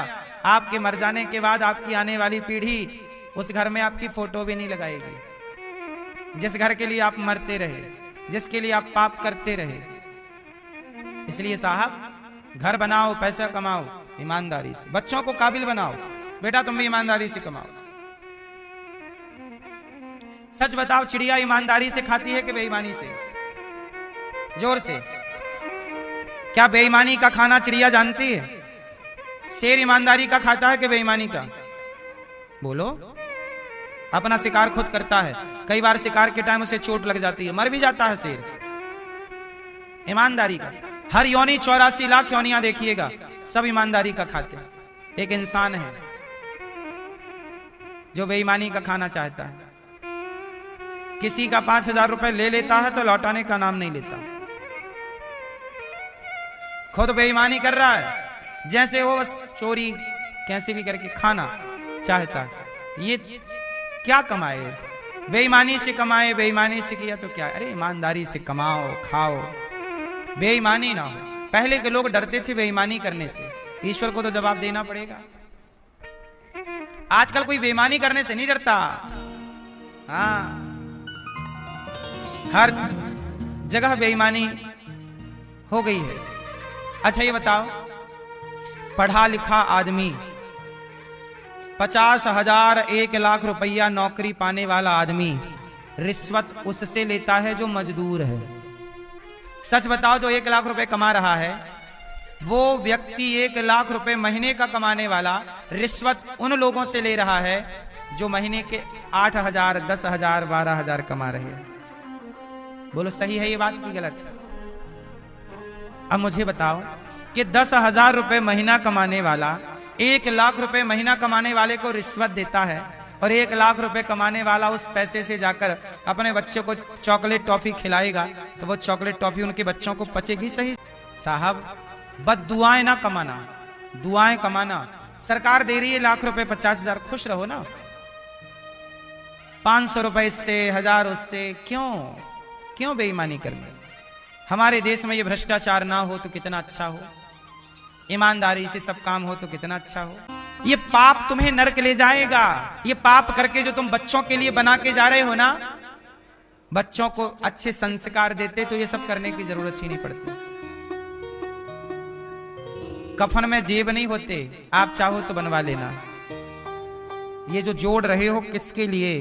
Speaker 1: आपके मर जाने के बाद आपकी आने वाली पीढ़ी उस घर में आपकी फोटो भी नहीं लगाएगी। जिस घर के लिए आप मरते रहे, जिसके लिए आप पाप करते रहे। इसलिए साहब, घर बनाओ, पैसा कमाओ ईमानदारी से। बच्चों को काबिल बनाओ, बेटा तुम भी ईमानदारी से कमाओ। सच बताओ, चिड़िया ईमानदारी से खाती है कि बेईमानी से? जोर से। क्या बेईमानी का खाना चिड़िया जानती है? शेर ईमानदारी का खाता है कि बेईमानी का? बोलो। अपना शिकार खुद करता है। कई बार शिकार के टाइम उसे चोट लग जाती है, मर भी जाता है शेर। ईमानदारी का हर योनि 84 लाख योनियां देखिएगा, सब ईमानदारी का खाते हैं। एक इंसान है जो बेईमानी का खाना चाहता है, किसी का 5000 रुपए ले लेता है तो लौटाने का नाम नहीं लेता, खुद बेईमानी कर रहा है, जैसे वो बस चोरी कैसे भी करके खाना चाहता है। ये क्या कमाए? बेईमानी से कमाए, बेईमानी से किया तो क्या? अरे ईमानदारी से कमाओ, खाओ, बेईमानी ना हो। पहले के लोग डरते थे बेईमानी करने से, ईश्वर को तो जवाब देना पड़ेगा। आजकल कोई बेईमानी करने से नहीं डरता। हाँ, हर जगह बेईमानी हो गई है। अच्छा ये बताओ, पढ़ा लिखा आदमी 50,000 1 लाख रुपया नौकरी पाने वाला आदमी रिश्वत उससे लेता है जो मजदूर है। सच बताओ, जो 1 लाख रुपए कमा रहा है वो व्यक्ति 1 लाख रुपए महीने का कमाने वाला रिश्वत उन लोगों से ले रहा है जो महीने के 8,000 10,000 12,000 कमा रहे हैं। बोलो सही है ये बात की गलत है? अब मुझे बताओ कि 10,000 रुपए महीना कमाने वाला 1 लाख रुपए महीना कमाने वाले को रिश्वत देता है, और 1 लाख रुपए कमाने वाला उस पैसे से जाकर अपने बच्चे को चॉकलेट टॉफी खिलाएगा तो वो चॉकलेट टॉफी उनके बच्चों को पचेगी? सही साहब, बद दुआएं ना कमाना, दुआएं कमाना। सरकार दे रही है लाख रुपए 50,000, खुश रहो ना। 500 रुपए इससे, 1000 उससे, क्यों बेईमानी करनी? हमारे देश में ये भ्रष्टाचार ना हो तो कितना अच्छा हो, ईमानदारी से सब काम हो तो कितना अच्छा हो। ये पाप तुम्हें नरक ले जाएगा। ये पाप करके जो तुम बच्चों के लिए बना के जा रहे हो ना, बच्चों को अच्छे संस्कार देते तो ये सब करने की जरूरत ही नहीं पड़ती। कफन में जेब नहीं होते, आप चाहो तो बनवा लेना। ये जो जोड़ रहे हो किसके लिए,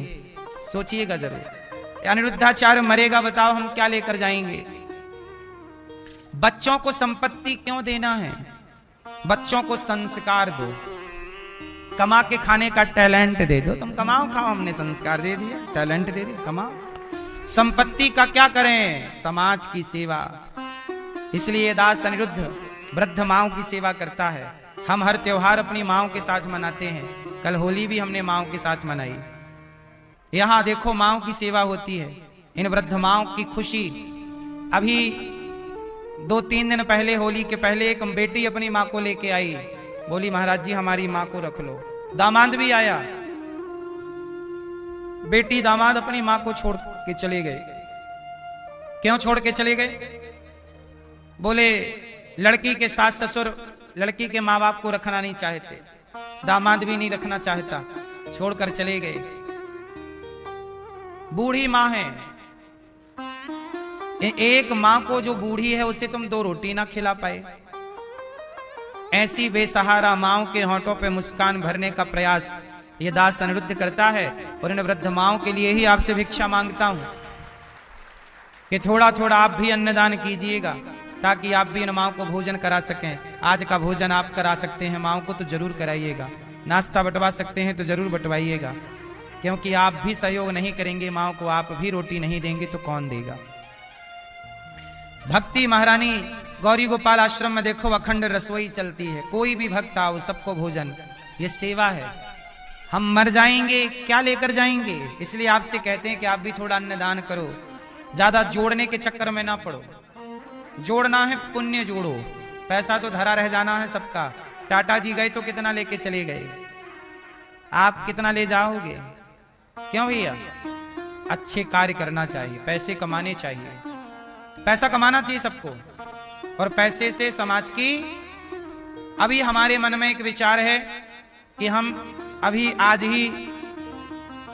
Speaker 1: सोचिएगा जरूर। अनिरुद्धाचार्य मरेगा, बताओ हम क्या लेकर जाएंगे? बच्चों को संपत्ति क्यों देना है? बच्चों को संस्कार दो, कमा के खाने का टैलेंट दे दो। तुम कमाओ खाओ, हमने संस्कार दे दिया, टैलेंट दे दिया, कमाओ। संपत्ति का क्या करें? समाज की सेवा। इसलिए दास अनिरुद्ध वृद्ध माओं की सेवा करता है। हम हर त्योहार अपनी माओं के साथ मनाते हैं। कल होली भी हमने माओं के साथ मनाई। यहां देखो माओं की सेवा होती है, इन वृद्ध माओं की खुशी। अभी 2-3 दिन पहले, होली के पहले, एक बेटी अपनी माँ को लेके आई, बोली महाराज जी हमारी माँ को रख लो। दामाद भी आया, बेटी दामाद अपनी माँ को छोड़ के चले गए। क्यों छोड़ के चले गए? बोले लड़की के सास ससुर लड़की के माँ बाप को रखना नहीं चाहते, दामाद भी नहीं रखना चाहता, छोड़कर चले गए। बूढ़ी माँ है, एक माँ को जो बूढ़ी है उसे तुम 2 रोटी ना खिला पाए। ऐसी बेसहारा माओं के होंठों पे मुस्कान भरने का प्रयास ये दास अनिरुद्ध करता है। और इन वृद्ध माओं के लिए ही आपसे भिक्षा मांगता हूं कि थोड़ा थोड़ा आप भी अन्नदान कीजिएगा, ताकि आप भी इन माओं को भोजन करा सकें। आज का भोजन आप करा सकते हैं, माओं को तो जरूर कराइएगा। नाश्ता बंटवा सकते हैं तो जरूर बंटवाइएगा, क्योंकि आप भी सहयोग नहीं करेंगे माओं को, आप भी रोटी नहीं देंगे तो कौन देगा। भक्ति महारानी गौरी गोपाल आश्रम में देखो अखंड रसोई चलती है, कोई भी भक्त आओ सबको भोजन, ये सेवा है। हम मर जाएंगे क्या लेकर जाएंगे? इसलिए आपसे कहते हैं कि आप भी थोड़ा अन्नदान करो, ज्यादा जोड़ने के चक्कर में ना पड़ो। जोड़ना है पुण्य जोड़ो, पैसा तो धरा रह जाना है सबका। टाटा जी गए तो कितना लेके चले गए, आप कितना ले जाओगे? क्यों भैया? अच्छे कार्य करना चाहिए, पैसे कमाने चाहिए, पैसा कमाना चाहिए सबको, और पैसे से समाज की। अभी हमारे मन में एक विचार है कि हम अभी आज ही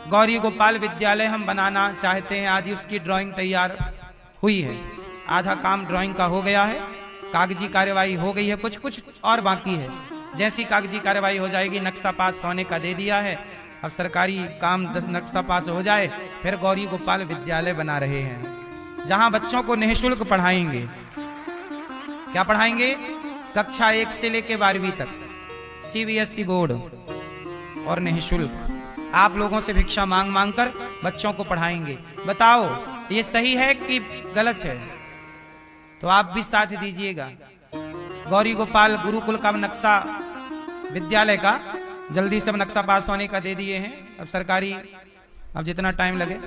Speaker 1: गौरी गोपाल विद्यालय हम बनाना चाहते हैं। आज ही उसकी ड्राइंग तैयार हुई है, आधा काम ड्राइंग का हो गया है, कागजी कार्यवाही हो गई है, कुछ कुछ और बाकी है। जैसी कागजी कार्यवाही हो जाएगी, नक्शा पास होने का दे दिया है, अब सरकारी काम नक्शा पास हो जाए फिर गौरी गोपाल विद्यालय बना रहे हैं, जहां बच्चों को निःशुल्क पढ़ाएंगे। क्या पढ़ाएंगे? कक्षा 1 से लेकर 12वीं तक, CBSE बोर्ड, और निःशुल्क। आप लोगों से भिक्षा मांग मांग कर बच्चों को पढ़ाएंगे। बताओ ये सही है कि गलत है? तो आप भी साथ दीजिएगा। गौरी गोपाल गुरुकुल का नक्शा विद्यालय का जल्दी से नक्शा पास होने का दे दिए हैं। अब सरकारी, अब जितना टाइम लगे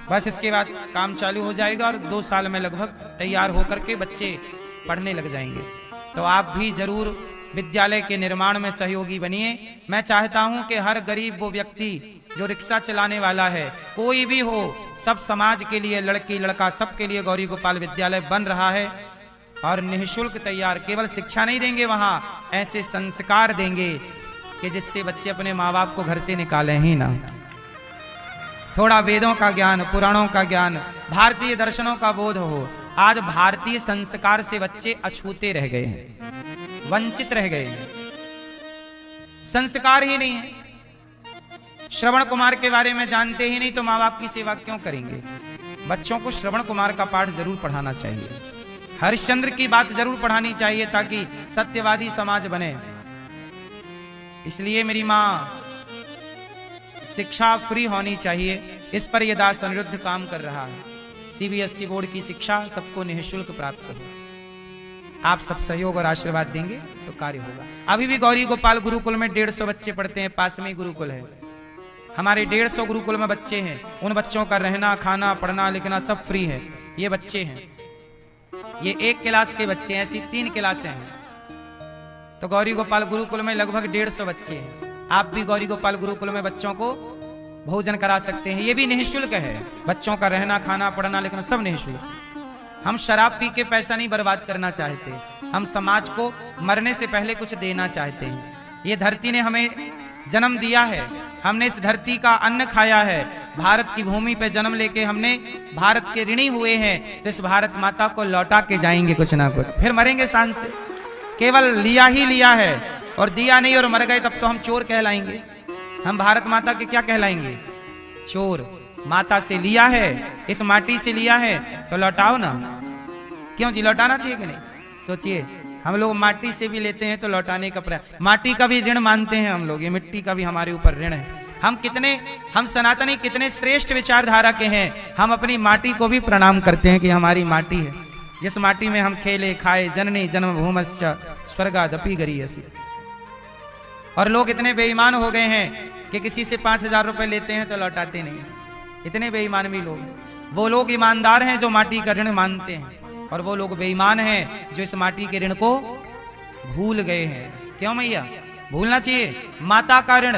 Speaker 1: बस इसके बाद काम चालू हो जाएगा और 2 साल में लगभग तैयार होकर के बच्चे पढ़ने लग जाएंगे। तो आप भी जरूर विद्यालय के निर्माण में सहयोगी बनिए। मैं चाहता हूं कि हर गरीब वो व्यक्ति जो रिक्शा चलाने वाला है, कोई भी हो, सब समाज के लिए, लड़की लड़का सबके लिए गौरी गोपाल विद्यालय बन रहा है और निःशुल्क तैयार, केवल शिक्षा नहीं देंगे, वहां ऐसे संस्कार देंगे कि जिससे बच्चे अपने माँ बाप को घर से निकालें ही ना। थोड़ा वेदों का ज्ञान, पुराणों का ज्ञान, भारतीय दर्शनों का बोध हो। आज भारतीय संस्कार से बच्चे अछूते रह गए हैं, वंचित रह गए हैं, संस्कार ही नहीं है। श्रवण कुमार के बारे में जानते ही नहीं तो माँ बाप की सेवा क्यों करेंगे? बच्चों को श्रवण कुमार का पाठ जरूर पढ़ाना चाहिए, हरिश्चंद्र की बात जरूर पढ़ानी चाहिए ताकि सत्यवादी समाज बने। इसलिए मेरी माँ, शिक्षा फ्री होनी चाहिए, इस पर यह दास अनिरुद्ध काम कर रहा है। सीबीएसई बोर्ड की शिक्षा सबको निःशुल्क प्राप्त हो। आप सब सहयोग और आशीर्वाद देंगे तो कार्य होगा। अभी भी गौरी गोपाल गुरुकुल में 150 बच्चे पढ़ते हैं, पास में ही गुरुकुल है। हमारे 150 गुरुकुल में बच्चे हैं, उन बच्चों का रहना, खाना, पढ़ना, लिखना सब फ्री है। ये बच्चे हैं, ये 1 क्लास के बच्चे हैं, ऐसी 3 क्लासें हैं। तो गौरी गोपाल गुरुकुल में लगभग 150 बच्चे हैं। आप भी गौरी गोपाल गुरुकुल में बच्चों को भोजन करा सकते हैं, ये भी निःशुल्क है। बच्चों का रहना, खाना, पढ़ना, लिखना सब निःशुल्क। हम शराब पी के पैसा नहीं बर्बाद करना चाहते, हम समाज को मरने से पहले कुछ देना चाहते हैं। ये धरती ने हमें जन्म दिया है, हमने इस धरती का अन्न खाया है, भारत की भूमि पे जन्म लेके हमने भारत के ऋणी हुए हैं, तो इस भारत माता को लौटा के जाएंगे कुछ ना कुछ, फिर मरेंगे शान से। केवल लिया ही लिया है और दिया नहीं और मर गए तब तो हम चोर कहलाएंगे। हम भारत माता के क्या कहलाएंगे? चोर। माता से लिया है, इस माटी से लिया है तो लौटाओ ना। क्यों जी, लौटाना चाहिए कि नहीं? सोचिए, हम लोग माटी से भी लेते हैं तो लौटाने का प्रयास, माटी का भी ऋण मानते हैं हम लोग, ये मिट्टी का भी हमारे ऊपर ऋण है। हम सनातनी कितने श्रेष्ठ विचारधारा के हैं, हम अपनी माटी को भी प्रणाम करते हैं कि हमारी माटी है, जिस माटी में हम खेले खाए, जननी जन्म भूमश्च स्वर्गादपि गरीयसी। और लोग इतने बेईमान हो गए हैं कि किसी से 5000 रुपए लेते हैं तो लौटाते नहीं। इतने बेईमान भी लोग, वो लोग ईमानदार हैं जो माटी का ऋण मानते हैं, और वो लोग बेईमान हैं जो इस माटी के ऋण को भूल गए हैं। क्यों मैया? भूलना चाहिए। माता का ऋण,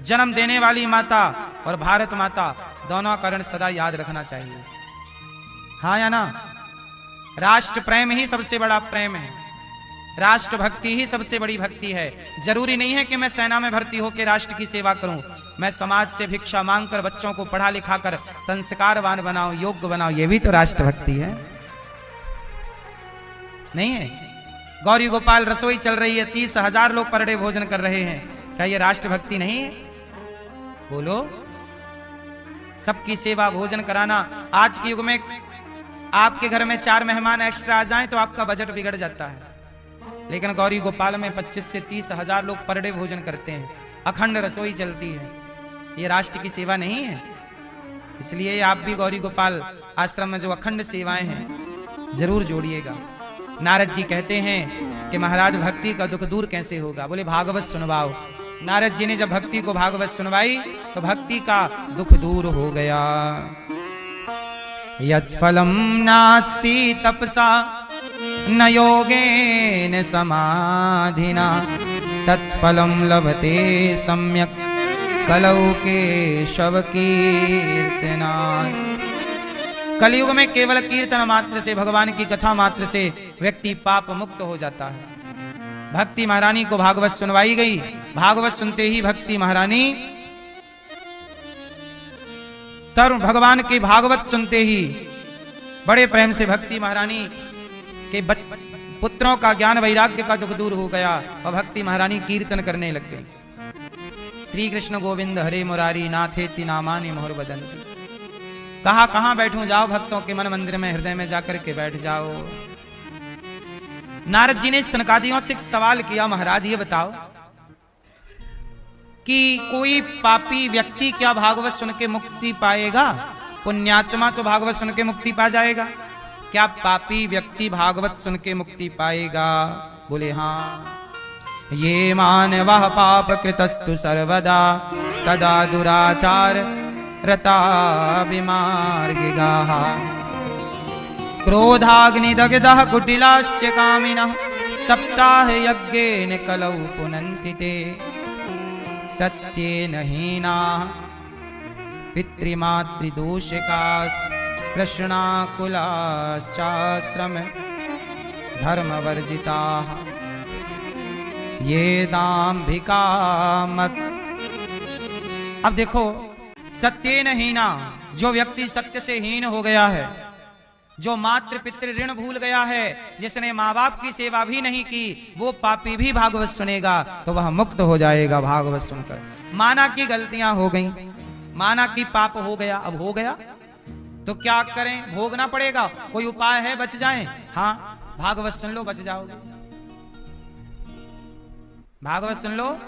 Speaker 1: जन्म देने वाली माता और भारत माता दोनों का ऋण सदा याद रखना चाहिए। हाँ या ना? राष्ट्र प्रेम ही सबसे बड़ा प्रेम है, राष्ट्र भक्ति ही सबसे बड़ी भक्ति है। जरूरी नहीं है कि मैं सेना में भर्ती होकर राष्ट्र की सेवा करूं, मैं समाज से भिक्षा मांगकर बच्चों को पढ़ा लिखा कर संस्कारवान बनाऊं, योग्य बनाऊं, ये भी तो राष्ट्र भक्ति है, नहीं है? गौरी गोपाल रसोई चल रही है, 30,000 लोग पर डे भोजन कर रहे हैं, क्या ये राष्ट्र भक्ति नहीं है? बोलो। सबकी सेवा, भोजन कराना। आज के युग में आपके घर में 4 मेहमान एक्स्ट्रा आ जाएं तो आपका बजट बिगड़ जाता है, लेकिन गौरी गोपाल में 25 से 30,000 लोग पर डे भोजन करते हैं, अखंड रसोई चलती है। ये राष्ट्र की सेवा नहीं है? इसलिए आप भी गौरी गोपाल आश्रम में जो अखंड सेवाएं हैं जरूर जोड़िएगा। नारद जी कहते हैं कि महाराज भक्ति का दुख दूर कैसे होगा? बोले भागवत सुनवाओ। नारद जी ने जब भक्ति को भागवत सुनवाई तो भक्ति का दुख दूर हो गया। यत् फलम नास्ति तपसा न योगेन समाधिना तत्फलम लभते सम्यक कलौ केशव कीर्तना। कलयुग में केवल कीर्तन मात्र से, भगवान की कथा मात्र से व्यक्ति पाप मुक्त हो जाता है। भक्ति महारानी को भागवत सुनवाई गई, भागवत सुनते ही भक्ति महारानी तरुण, भगवान के भागवत सुनते ही बड़े प्रेम से भक्ति महारानी के पुत्रों का ज्ञान वैराग्य का दुख दूर हो गया और भक्ति महारानी कीर्तन करने लग गई। श्री कृष्ण गोविंद हरे मुरारी नाथेति नामानि मोहर बदंती। कहां बैठूं? जाओ भक्तों के मन मंदिर में, हृदय में जाकर के बैठ जाओ। नारद जी ने सनकादियों से एक सवाल किया, महाराज ये बताओ कि कोई पापी व्यक्ति क्या भागवत सुन के मुक्ति पाएगा? पुण्यात्मा तो भागवत सुन के मुक्ति पा जाएगा। क्या पापी व्यक्ति भागवत सुन के मुक्ति पाएगा? बोले हाँ। ये मानवः पाप कृतस्तु सर्वदा सदा दुराचार रता विमार्गिगाः क्रोधाग्निदग्धः कुटिलाश्च कामिनः सप्ताह यज्ञेन कलौ पुनन्ति ते सत्येन हीनाः पितृमातृदोषकाः कृष्णाकुलाश्चाश्रम धर्मवर्जिताः ये दाम्भिका मत। अब देखो, सत्येन हीना, जो व्यक्ति सत्य से हीन हो गया है, जो मातृ पितृ ऋण भूल गया है, जिसने माँ बाप की सेवा भी नहीं की, वो पापी भी भागवत सुनेगा तो वह मुक्त हो जाएगा भागवत सुनकर। माना की गलतियां हो गई, माना की पाप हो गया, अब हो गया तो क्या करें? भोगना पड़ेगा। कोई उपाय है बच जाएं? हाँ, भागवत सुन लो, बच जाओगे। भागवत सुन लो,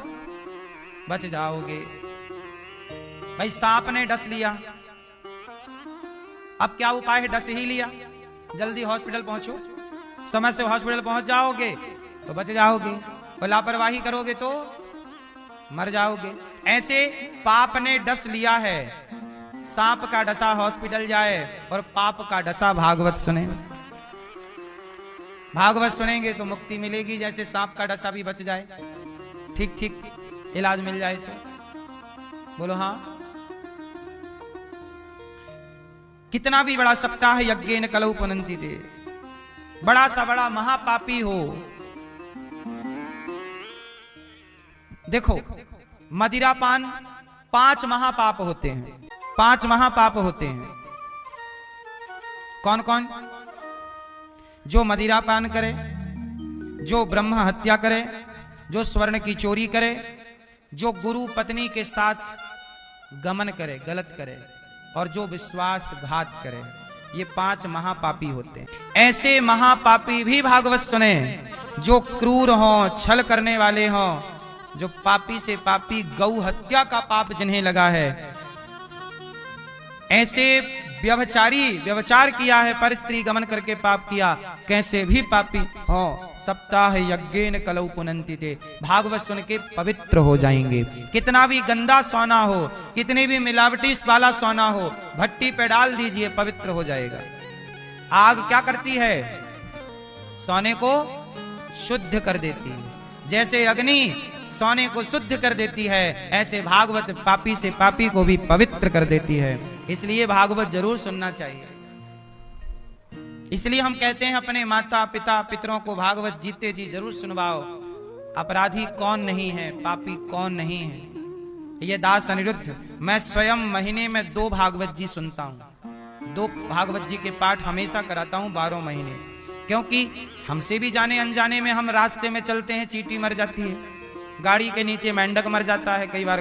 Speaker 1: बच जाओगे। भाई सांप ने डस लिया, अब क्या उपाय है? डस ही लिया, जल्दी हॉस्पिटल पहुंचो, समय से हॉस्पिटल पहुंच जाओगे तो बच जाओगे, और लापरवाही करोगे तो मर जाओगे। ऐसे पाप ने डस लिया है, सांप का डसा हॉस्पिटल जाए और पाप का डसा भागवत सुने। भागवत सुनेंगे तो मुक्ति मिलेगी, जैसे सांप का डसा भी बच जाए, ठीक ठीक इलाज मिल जाए तो। बोलो हाँ। कितना भी बड़ा सप्ताह यज्ञेन कलौ पुनन्ति ते, बड़ा सा बड़ा महापापी हो। देखो, मदिरापान 5 महापाप होते हैं, 5 महापाप होते हैं। कौन कौन? जो मदिरापान करे, जो ब्रह्म हत्या करे, जो स्वर्ण की चोरी करे, जो गुरु पत्नी के साथ गमन करे, गलत करे, और जो विश्वासघात करे, ये 5 महापापी होते हैं। ऐसे महापापी भी भागवत सुने, जो क्रूर हों, छल करने वाले हों, जो पापी से पापी गौ हत्या का पाप जिन्हें लगा है, ऐसे व्यभिचार किया है, पर स्त्री गमन करके पाप किया, कैसे भी पापी हो, सप्ताह यज्ञेन कलौ पुनन्ति ते, भागवत सुन के पवित्र हो जाएंगे। कितना भी गंदा सोना हो, कितने भी मिलावटी वाला सोना हो, भट्टी पे डाल दीजिए, पवित्र हो जाएगा। आग क्या करती है? सोने को शुद्ध कर देती है। जैसे अग्नि सोने को शुद्ध कर देती है, ऐसे भागवत पापी से पापी को भी पवित्र कर देती है। इसलिए भागवत जरूर सुनना चाहिए। इसलिए हम कहते हैं अपने माता पिता पितरों को भागवत जीते जी जरूर सुनवाओ। अपराधी कौन नहीं है, पापी कौन नहीं है। ये दास अनिरुद्ध, मैं स्वयं महीने में 2 भागवत जी सुनता हूँ, 2 भागवत जी के पाठ हमेशा कराता हूँ 12 महीने। क्योंकि हमसे भी जाने अनजाने में हम रास्ते में चलते हैं, चींटी मर जाती है, गाड़ी के नीचे मेंढक मर जाता है, कई बार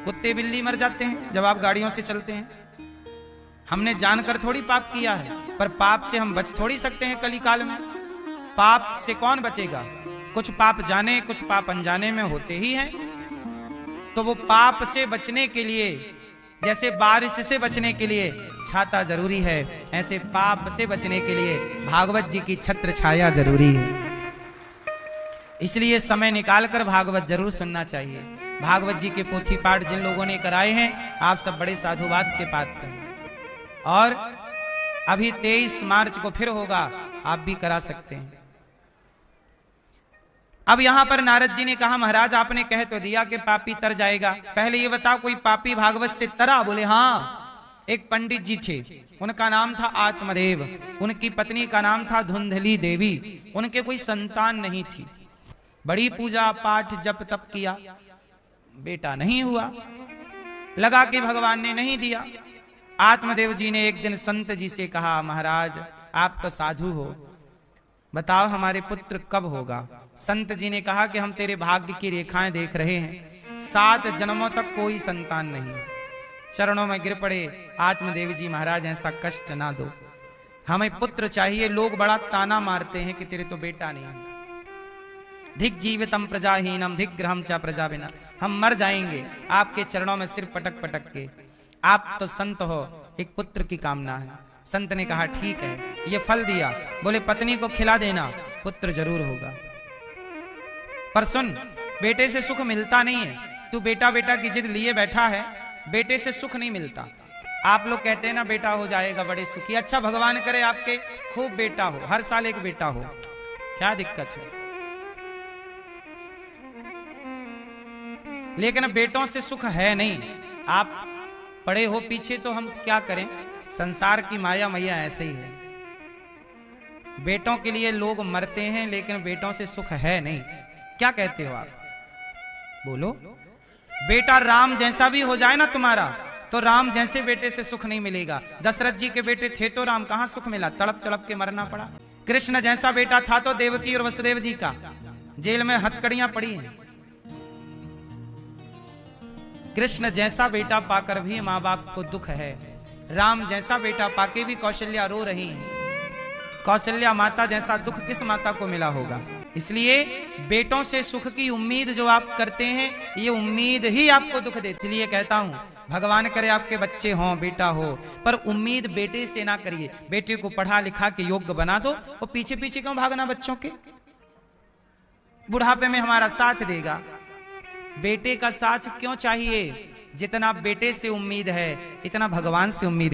Speaker 1: कुत्ते बिल्ली मर जाते हैं जब आप गाड़ियों से चलते हैं। हमने जानकर थोड़ी पाप किया है, पर पाप से हम बच थोड़ी सकते हैं कली काल में। पाप से कौन बचेगा? कुछ पाप जाने, कुछ पाप अनजाने में होते ही हैं। तो वो पाप से बचने के लिए, जैसे बारिश से बचने के लिए छाता जरूरी है, ऐसे पाप से बचने के लिए भागवत जी की छत्र छाया जरूरी है। इसलिए समय निकालकर भागवत जरूर सुनना चाहिए। भागवत जी के पोथी पाठ जिन लोगों ने कराए हैं, आप सब बड़े साधुवाद के पात्र हैं। और अभी 23 मार्च को फिर होगा, आप भी करा सकते हैं। अब यहां पर नारद जी ने कहा, महाराज आपने कह तो दिया कि पापी तर जाएगा, पहले ये बताओ कोई पापी भागवत से तरा? बोले हाँ। एक पंडित जी थे, उनका नाम था आत्मदेव, उनकी पत्नी का नाम था धुंधली देवी। उनके कोई संतान नहीं थी, बड़ी पूजा पाठ जप तप किया, बेटा नहीं हुआ, लगा कि भगवान ने नहीं दिया। आत्मदेव जी ने एक दिन संत जी से कहा, महाराज आप तो साधु हो, बताओ हमारे पुत्र कब होगा? संत जी ने कहा कि हम तेरे भाग्य की रेखाएं देख रहे हैं, 7 जन्मों तक कोई संतान नहीं। चरणों में गिर पड़े, आत्मदेव जी महाराज ऐसा कष्ट ना दो, हमें पुत्र चाहिए। लोग बड़ा ताना मारते हैं कि तेरे तो बेटा नहीं। धिक जीवितम प्रजाहीनम धिक ग्रहम चा प्रजा बिना, हम मर जाएंगे आपके चरणों में सिर पटक पटक के। आप तो संत हो, एक पुत्र की कामना है। संत ने कहा ठीक है, ये फल दिया। बोले पत्नी को खिला देना, पुत्र जरूर होगा। पर सुन, बेटे से सुख मिलता नहीं है। तू बेटा बेटा की जिद लिए बैठा है, बेटे से सुख नहीं मिलता। आप लोग कहते हैं ना बेटा हो जाएगा बड़े सुखी। अच्छा भगवान करे आपके खूब बेटा हो, हर साल एक बेटा हो, क्या दिक्कत है। लेकिन बेटों से सुख है नहीं। आप पड़े हो पीछे तो हम क्या करें, संसार की माया मैया ऐसे ही है। बेटों के लिए लोग मरते हैं लेकिन बेटों से सुख है नहीं। क्या कहते हो आप, बोलो। बेटा राम जैसा भी हो जाए ना तुम्हारा, तो राम जैसे बेटे से सुख नहीं मिलेगा। दशरथ जी के बेटे थे तो राम कहां सुख मिला, तड़प तड़प के मरना पड़ा। कृष्ण जैसा बेटा था तो देवकी और वसुदेव जी का जेल में हथकड़ियां पड़ी हैं। कृष्ण जैसा बेटा पाकर भी मां बाप को दुख है। राम जैसा बेटा पाके भी कौशल्या रो रही है। कौशल्या माता जैसा दुख किस माता को मिला होगा। इसलिए बेटों से सुख की उम्मीद जो आप करते हैं, ये उम्मीद ही आपको दुख देती। इसलिए कहता हूं, भगवान करे आपके बच्चे हों, बेटा हो, पर उम्मीद बेटे से ना करिए। बेटे को पढ़ा लिखा के योग्य बना दो, और पीछे पीछे क्यों भागना बच्चों के। बुढ़ापे में हमारा साथ देगा। बेटे का साथ क्यों चाहिए। जितना बेटे से उम्मीद है, इतना भगवान से उम्मीद